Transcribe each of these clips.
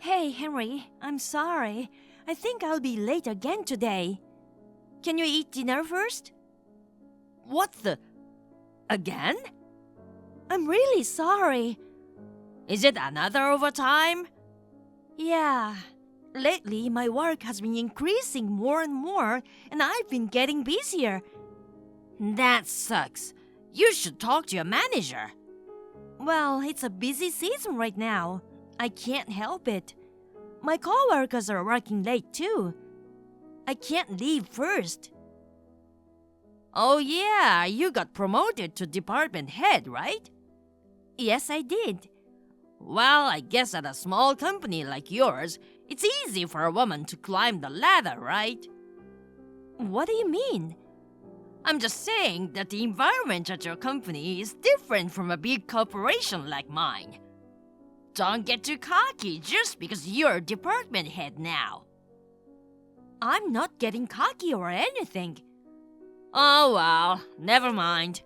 Hey, Henry, I'm sorry. I think I'll be late again today. Can you eat dinner first? What the? Again? I'm really sorry. Is it another overtime? Yeah. Lately, my work has been increasing more and more, and I've been getting busier. That sucks. You should talk to your manager. Well, it's a busy season right now. I can't help it. My coworkers are working late too. I can't leave first. Oh yeah, you got promoted to department head, right? Yes, I did. Well, I guess at a small company like yours, it's easy for a woman to climb the ladder, right? What do you mean? I'm just saying that the environment at your company is different from a big corporation like mine. Don't get too cocky just because you're department head now. I'm not getting cocky or anything. Oh well, never mind.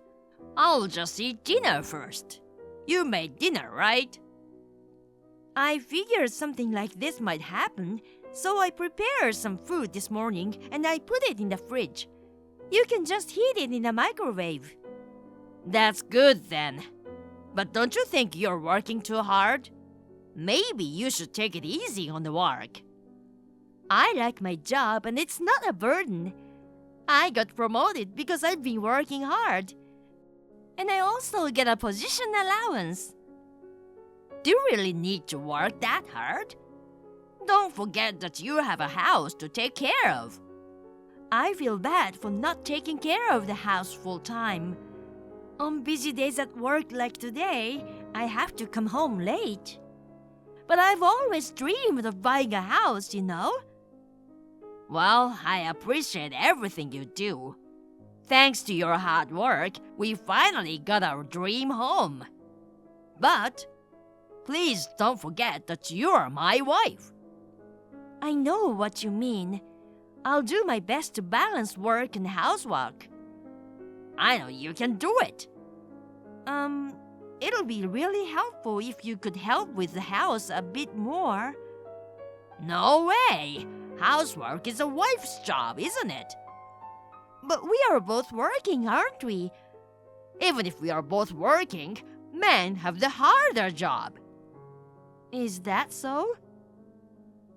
I'll just eat dinner first. You made dinner, right? I figured something like this might happen, so I prepared some food this morning and I put it in the fridge. You can just heat it in the microwave. That's good then. But don't you think you're working too hard? Maybe you should take it easy on the work. I like my job and it's not a burden. I got promoted because I've been working hard. And I also get a position allowance. Do you really need to work that hard? Don't forget that you have a house to take care of. I feel bad for not taking care of the house full time. On busy days at work like today, I have to come home late. But I've always dreamed of buying a house, you know? Well, I appreciate everything you do. Thanks to your hard work, we finally got our dream home. But please don't forget that you're my wife. I know what you mean. I'll do my best to balance work and housework. I know you can do it. It'll be really helpful if you could help with the house a bit more. No way! Housework is a wife's job, isn't it? But we are both working, aren't we? Even if we are both working, men have the harder job. Is that so?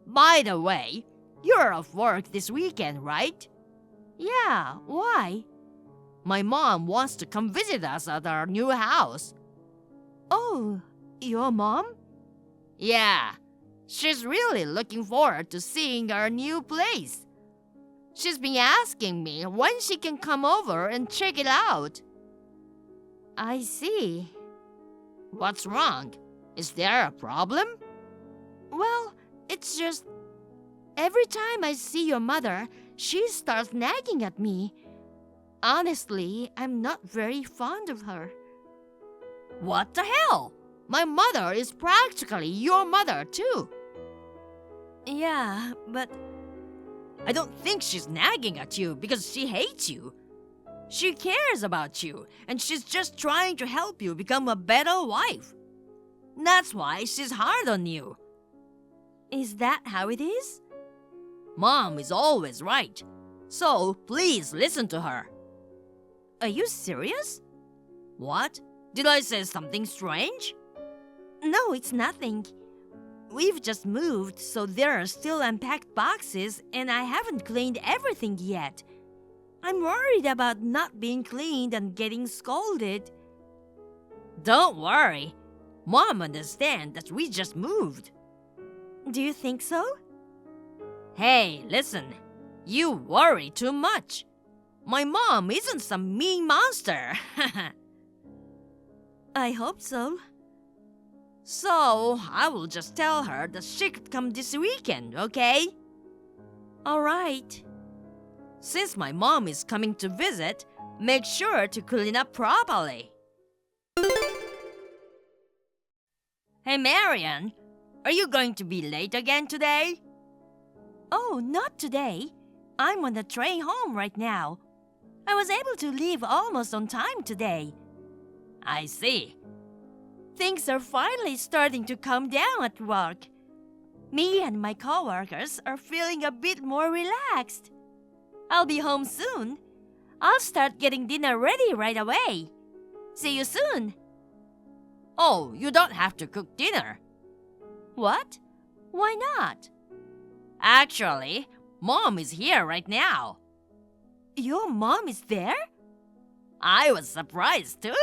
By the way, you're off work this weekend, right? Yeah, why? My mom wants to come visit us at our new house. Oh, your mom? Yeah, she's really looking forward to seeing our new place. She's been asking me when she can come over and check it out. I see. What's wrong? Is there a problem? Well, it's just every time I see your mother, she starts nagging at me. Honestly, I'm not very fond of her. What the hell? My mother is practically your mother too. Yeah, but I don't think she's nagging at you because she hates you. She cares about you, and she's just trying to help you become a better wife. That's why she's hard on you. Is that how it is? Mom is always right, so please listen to her. Are you serious? What? Did I say something strange? No, it's nothing. We've just moved, so there are still unpacked boxes, and I haven't cleaned everything yet. I'm worried about not being cleaned and getting scolded. Don't worry. Mom understands that we just moved. Do you think so? Hey, listen. You worry too much. My mom isn't some mean monster. I hope so. So, I will just tell her that she could come this weekend, okay? All right. Since my mom is coming to visit, make sure to clean up properly. Hey, Marian, are you going to be late again today? Oh, not today. I'm on the train home right now. I was able to leave almost on time today. I see. Things are finally starting to calm down at work. Me and my coworkers are feeling a bit more relaxed. I'll be home soon. I'll start getting dinner ready right away. See you soon. Oh, you don't have to cook dinner. What? Why not? Actually, Mom is here right now. Your mom is there? I was surprised too.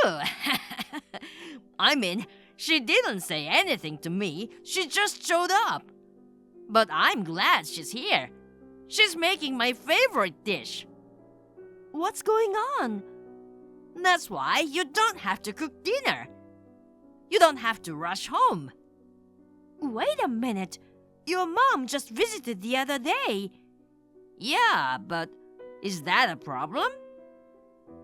I mean, she didn't say anything to me, she just showed up. But I'm glad she's here. She's making my favorite dish. What's going on? That's why you don't have to cook dinner. You don't have to rush home. Wait a minute. Your mom just visited the other day. Yeah, but is that a problem?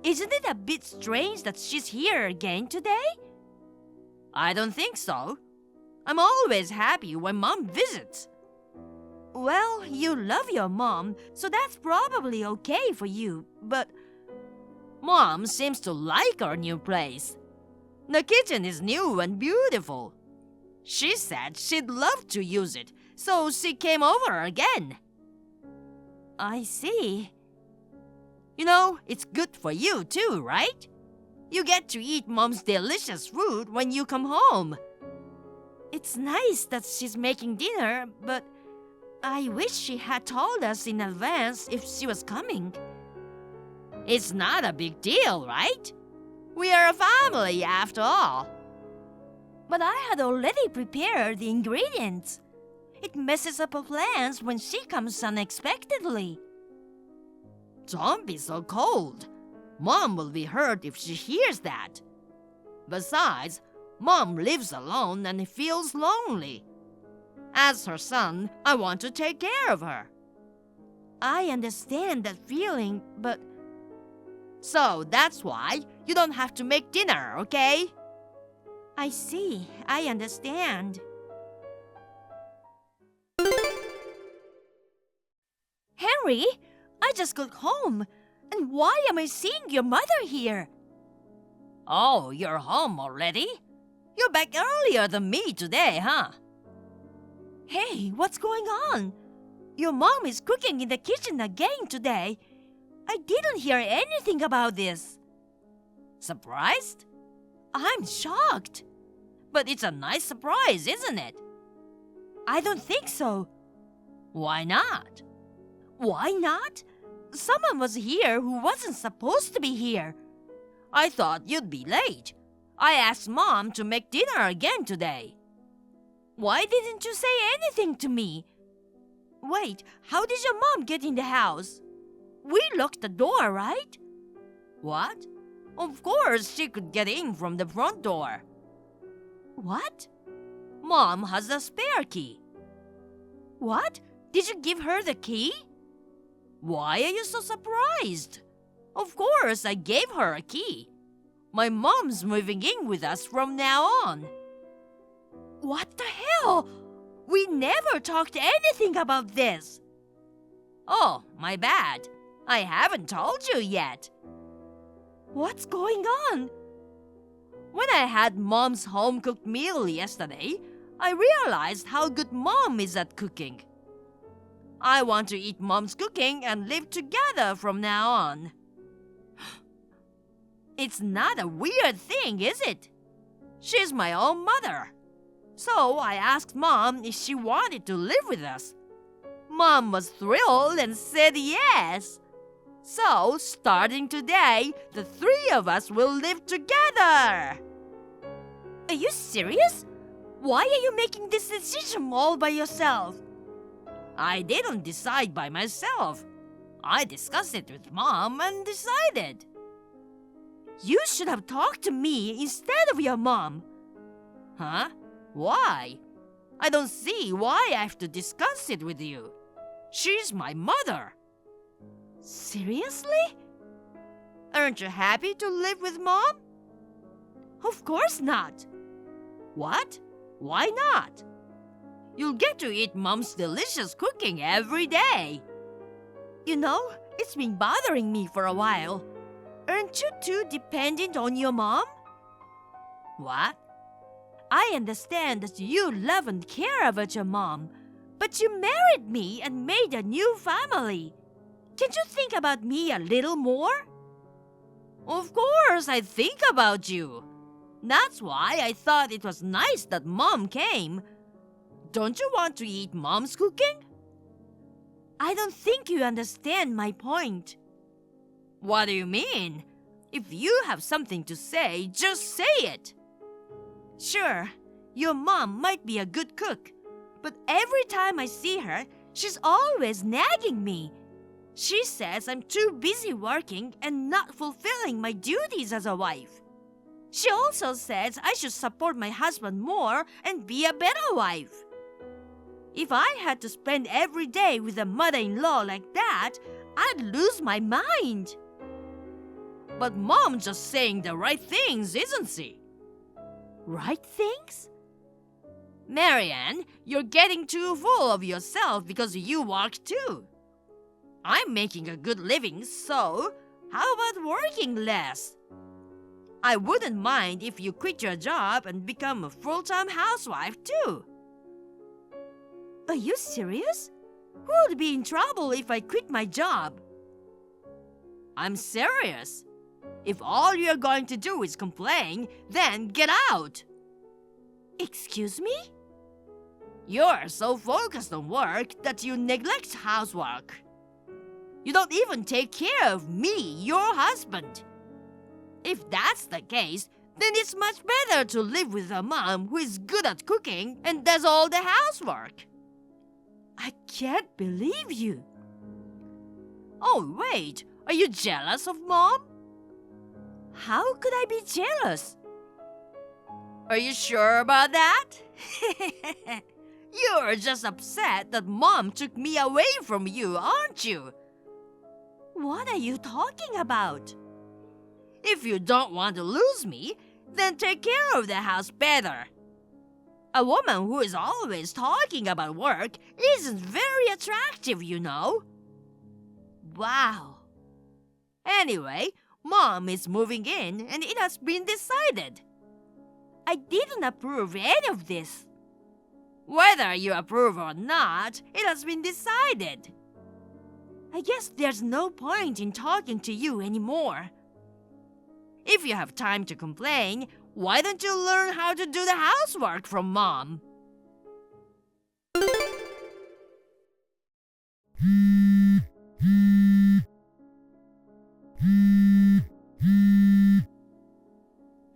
Isn't it a bit strange that she's here again today? I don't think so. I'm always happy when Mom visits. Well, you love your mom, so that's probably okay for you, but Mom seems to like our new place. The kitchen is new and beautiful. She said she'd love to use it, so she came over again. I see. You know, it's good for you too, right? You get to eat Mom's delicious food when you come home. It's nice that she's making dinner, but I wish she had told us in advance if she was coming. It's not a big deal, right? We are a family after all. But I had already prepared the ingredients. It messes up our plans when she comes unexpectedly. Don't be so cold. Mom will be hurt if she hears that. Besides, Mom lives alone and feels lonely. As her son, I want to take care of her. I understand that feeling, but so that's why you don't have to make dinner, okay? I see. I understand. Henry, I just got home. And why am I seeing your mother here? Oh, you're home already? You're back earlier than me today, huh? Hey, what's going on? Your mom is cooking in the kitchen again today. I didn't hear anything about this. Surprised? I'm shocked. But it's a nice surprise, isn't it? I don't think so. Why not? Why not? Someone was here who wasn't supposed to be here. I thought you'd be late. I asked Mom to make dinner again today. Why didn't you say anything to me? Wait, how did your mom get in the house? We locked the door, right? What? Of course she could get in from the front door. What? Mom has a spare key. What? Did you give her the key? Why are you so surprised? Of course I gave her a key. My mom's moving in with us from now on. What the hell? We never talked anything about this. Oh, my bad. I haven't told you yet. What's going on? When I had Mom's home-cooked meal yesterday, I realized how good Mom is at cooking. I want to eat Mom's cooking and live together from now on. It's not a weird thing, is it? She's my own mother. So I asked Mom if she wanted to live with us. Mom was thrilled and said yes. So, starting today, the three of us will live together. Are you serious? Why are you making this decision all by yourself? I didn't decide by myself. I discussed it with Mom and decided. You should have talked to me instead of your mom. Huh? Why? I don't see why I have to discuss it with you. She's my mother. Seriously? Aren't you happy to live with Mom? Of course not. What? Why not? You'll get to eat Mom's delicious cooking every day. You know, it's been bothering me for a while. Aren't you too dependent on your mom? What? I understand that you love and care about your mom, But you married me and made a new family. Can't you think about me a little more? Of course, I think about you. That's why I thought it was nice that Mom came. Don't you want to eat Mom's cooking? I don't think you understand my point. What do you mean? If you have something to say, just say it. Sure, your mom might be a good cook, but every time I see her, she's always nagging me. She says I'm too busy working and not fulfilling my duties as a wife. She also says I should support my husband more and be a better wife. If I had to spend every day with a mother-in-law like that, I'd lose my mind. But Mom's just saying the right things, isn't she? Right things? Marianne, you're getting too full of yourself because you work too. I'm making a good living, so how about working less? I wouldn't mind if you quit your job and become a full-time housewife too. Are you serious? Who would be in trouble if I quit my job? I'm serious. If all you're going to do is complain, then get out. Excuse me? You're so focused on work that you neglect housework. You don't even take care of me, your husband. If that's the case, then it's much better to live with a mom who is good at cooking and does all the housework. I can't believe you. Oh, wait. Are you jealous of Mom? How could I be jealous? Are you sure about that? You're just upset that Mom took me away from you, aren't you? What are you talking about? If you don't want to lose me, then take care of the house better. A woman who is always talking about work isn't very attractive, you know. Wow. Anyway, Mom is moving in and it has been decided. I didn't approve any of this. Whether you approve or not, it has been decided. I guess there's no point in talking to you anymore. If you have time to complain, why don't you learn how to do the housework from Mom?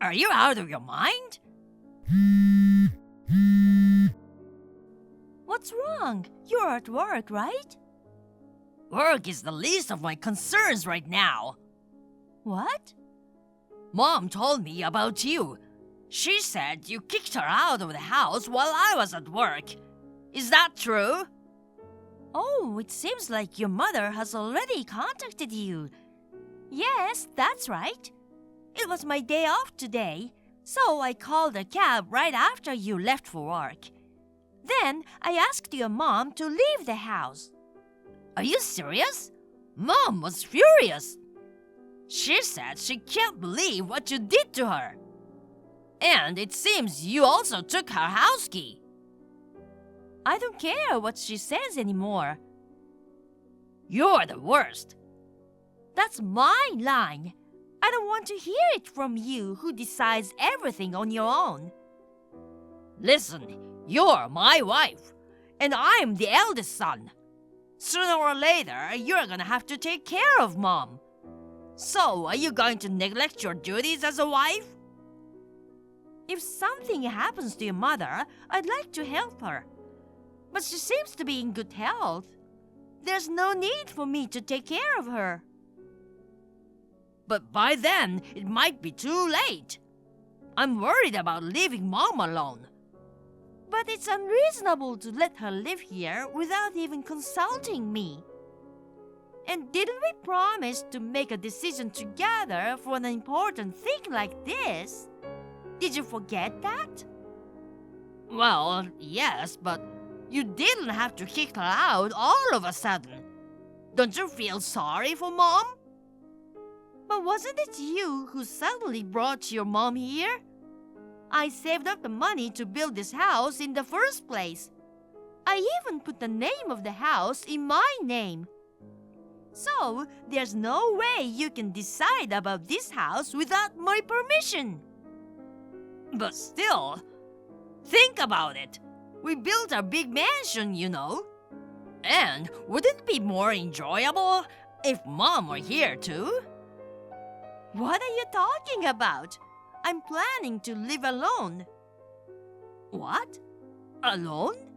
Are you out of your mind? What's wrong? You're at work, right? Work is the least of my concerns right now. What? Mom told me about you. She said you kicked her out of the house while I was at work. Is that true? Oh, it seems like your mother has already contacted you. Yes, that's right. It was my day off today, so I called a cab right after you left for work. Then I asked your mom to leave the house. Are you serious? Mom was furious. She said she can't believe what you did to her. And it seems you also took her house key. I don't care what she says anymore. You're the worst. That's my line. I don't want to hear it from you who decides everything on your own. Listen, you're my wife, and I'm the eldest son. Sooner or later, you're gonna have to take care of Mom. So, are you going to neglect your duties as a wife? If something happens to your mother, I'd like to help her. But she seems to be in good health. There's no need for me to take care of her. But by then, it might be too late. I'm worried about leaving Mom alone. But it's unreasonable to let her live here without even consulting me. And didn't we promise to make a decision together for an important thing like this? Did you forget that? Well, yes, but you didn't have to kick her out all of a sudden. Don't you feel sorry for Mom? But wasn't it you who suddenly brought your mom here? I saved up the money to build this house in the first place. I I even put the name of the house in my name. So, there's no way you can decide about this house without my permission. But still, think about it. We built a big mansion, you know. And wouldn't it be more enjoyable if Mom were here too? What are you talking about? I'm planning to live alone. What? Alone?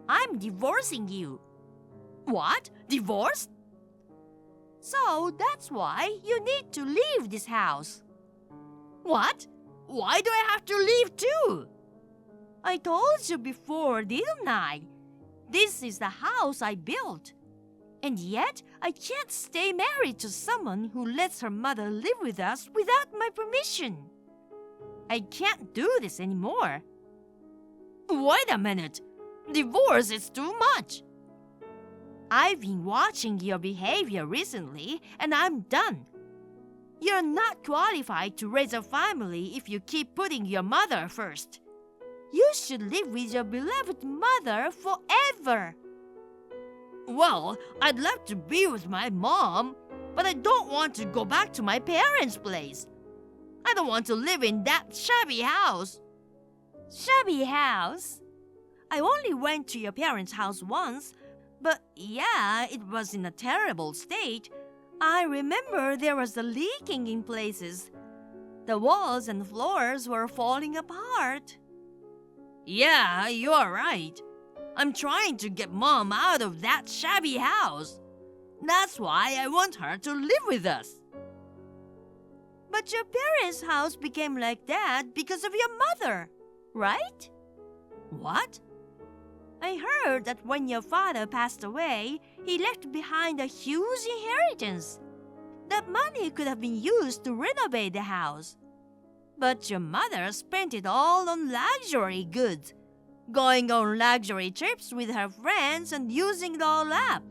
I'm divorcing you. What? Divorced? So that's why you need to leave this house. What? Why do I have to leave too? I told you before, didn't I? This is the house I built. And yet, I can't stay married to someone who lets her mother live with us without my permission. I can't do this anymore. Wait a minute. Divorce is too much. I've been watching your behavior recently, and I'm done. You're not qualified to raise a family if you keep putting your mother first. You should live with your beloved mother forever. Well, I'd love to be with my mom, but I don't want to go back to my parents' place. I don't want to live in that shabby house. Shabby house? I only went to your parents' house once, but yeah, it was in a terrible state. I remember there was a leaking in places. The walls and floors were falling apart. Yeah, you're right. I'm trying to get Mom out of that shabby house. That's why I want her to live with us. But your parents' house became like that because of your mother, right? What? I heard that when your father passed away, he left behind a huge inheritance. That money could have been used to renovate the house. But your mother spent it all on luxury goods, going on luxury trips with her friends and using it all up.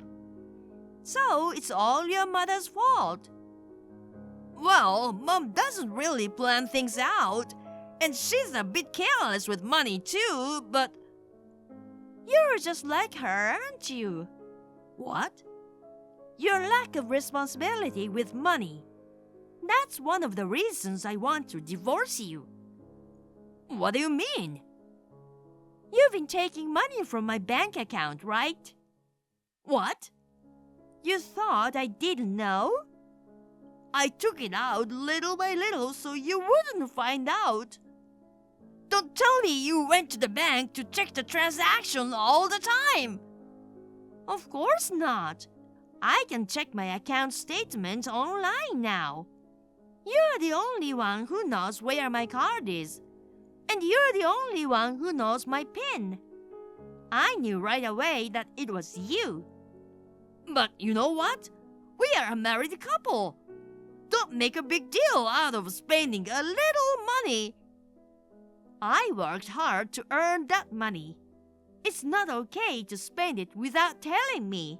So it's all your mother's fault. Well, Mom doesn't really plan things out, and she's a bit careless with money too, but... You're just like her, aren't you? What? Your lack of responsibility with money. That's one of the reasons I want to divorce you. What do you mean? You've been taking money from my bank account, right? What? You thought I didn't know? I took it out little by little so you wouldn't find out. Don't tell me you went to the bank to check the transaction all the time. Of course not. I can check my account statement online now. You're the only one who knows where my card is. And you're the only one who knows my PIN. I knew right away that it was you. But you know what? We are a married couple. Don't make a big deal out of spending a little money. I worked hard to earn that money. It's not okay to spend it without telling me.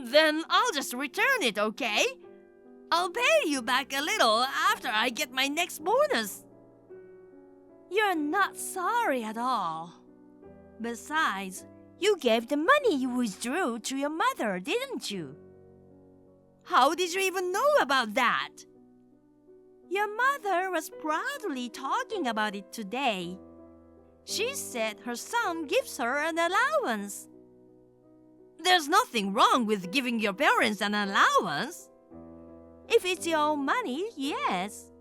Then I'll just return it, okay? I'll pay you back a little after I get my next bonus. You're not sorry at all. Besides, you gave the money you withdrew to your mother, didn't you? How did you even know about that? Your mother was proudly talking about it today. She said her son gives her an allowance. There's nothing wrong with giving your parents an allowance. If it's your own money, yes.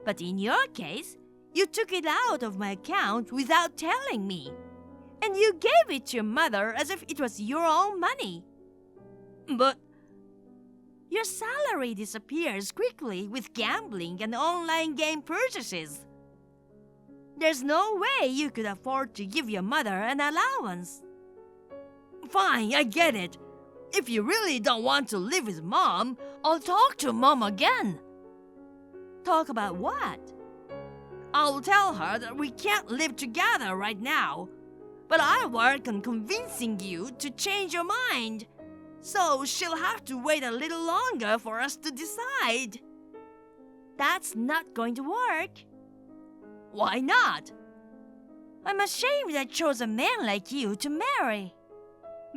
But in your case, you took it out of my account without telling me. And you gave it to your mother as if it was your own money. But your salary disappears quickly with gambling and online game purchases. There's no way you could afford to give your mother an allowance. Fine, I get it. If you really don't want to live with Mom, I'll talk to Mom again. Talk about what? I'll tell her that we can't live together right now. But I'll work on convincing you to change your mind. So she'll have to wait a little longer for us to decide. That's not going to work. Why not? I'm ashamed I chose a man like you to marry.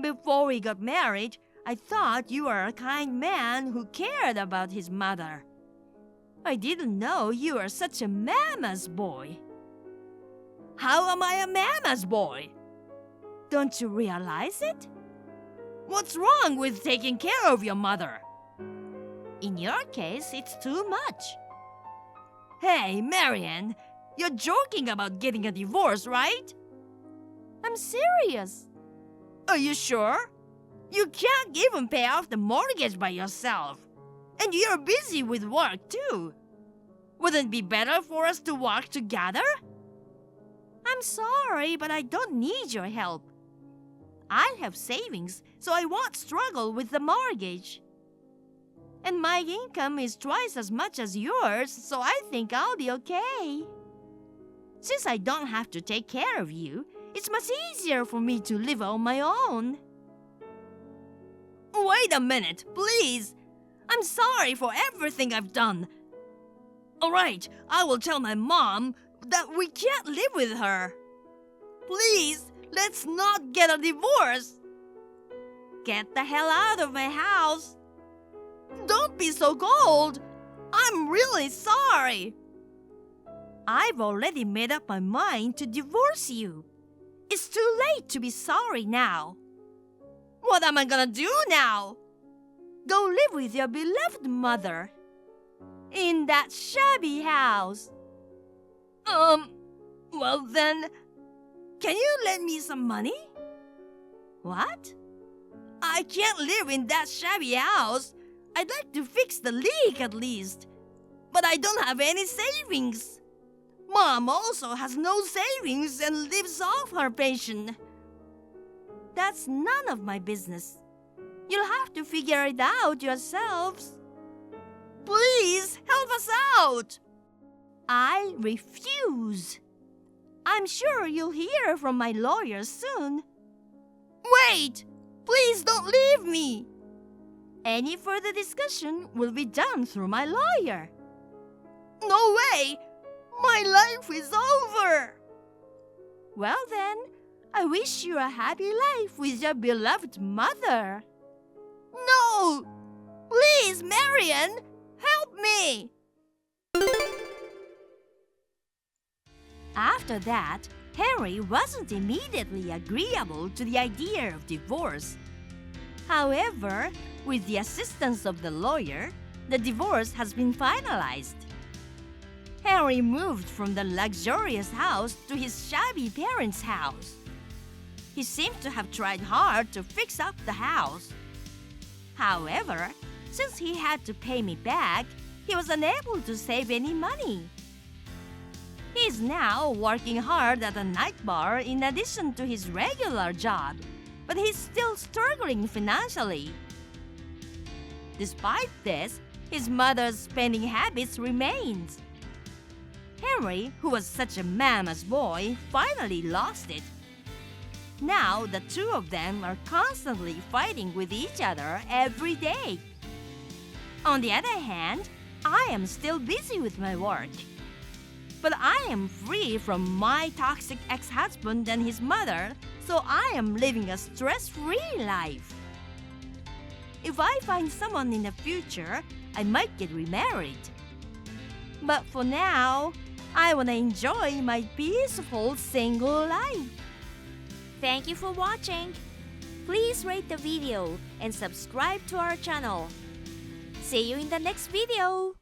Before we got married, I thought you were a kind man who cared about his mother. I didn't know you were such a mama's boy. How am I a mama's boy? Don't you realize it? What's wrong with taking care of your mother? In your case, it's too much. Hey, Marianne, you're joking about getting a divorce, right? I'm serious. Are you sure? You can't even pay off the mortgage by yourself. And you're busy with work too. Wouldn't it be better for us to work together? I'm sorry, but I don't need your help. I have savings, so I won't struggle with the mortgage. And my income is twice as much as yours, so I think I'll be okay. Since I don't have to take care of you, it's much easier for me to live on my own. Wait a minute, please. I'm sorry for everything I've done. All right, I will tell my mom that we can't live with her. Please, let's not get a divorce. Get the hell out of my house. Don't be so cold. I'm really sorry. I've already made up my mind to divorce you. It's too late to be sorry now. What am I gonna do now? Go live with your beloved mother. In that shabby house. Well then, can you lend me some money? What? I can't live in that shabby house. I'd like to fix the leak at least. But I don't have any savings. Mom also has no savings and lives off her pension. That's none of my business. You'll have to figure it out yourselves. Please, help us out. I refuse. I'm sure you'll hear from my lawyer soon. Wait! Please don't leave me. Any further discussion will be done through my lawyer. No way! My life is over! Well then, I wish you a happy life with your beloved mother. No! Please, Marianne, help me! After that, Henry wasn't immediately agreeable to the idea of divorce. However, with the assistance of the lawyer, the divorce has been finalized. Henry moved from the luxurious house to his shabby parents' house. He seemed to have tried hard to fix up the house. However, since he had to pay me back, he was unable to save any money. He is now working hard at a night bar in addition to his regular job, but he's still struggling financially. Despite this, his mother's spending habits remains. Henry, who was such a mama's boy, finally lost it. Now the two of them are constantly fighting with each other every day. On the other hand, I am still busy with my work. But I am free from my toxic ex-husband and his mother, so I am living a stress-free life. If I find someone in the future, I might get remarried. But for now, I want to enjoy my peaceful single life. Thank you for watching. Please rate the video and subscribe to our channel. See you in the next video.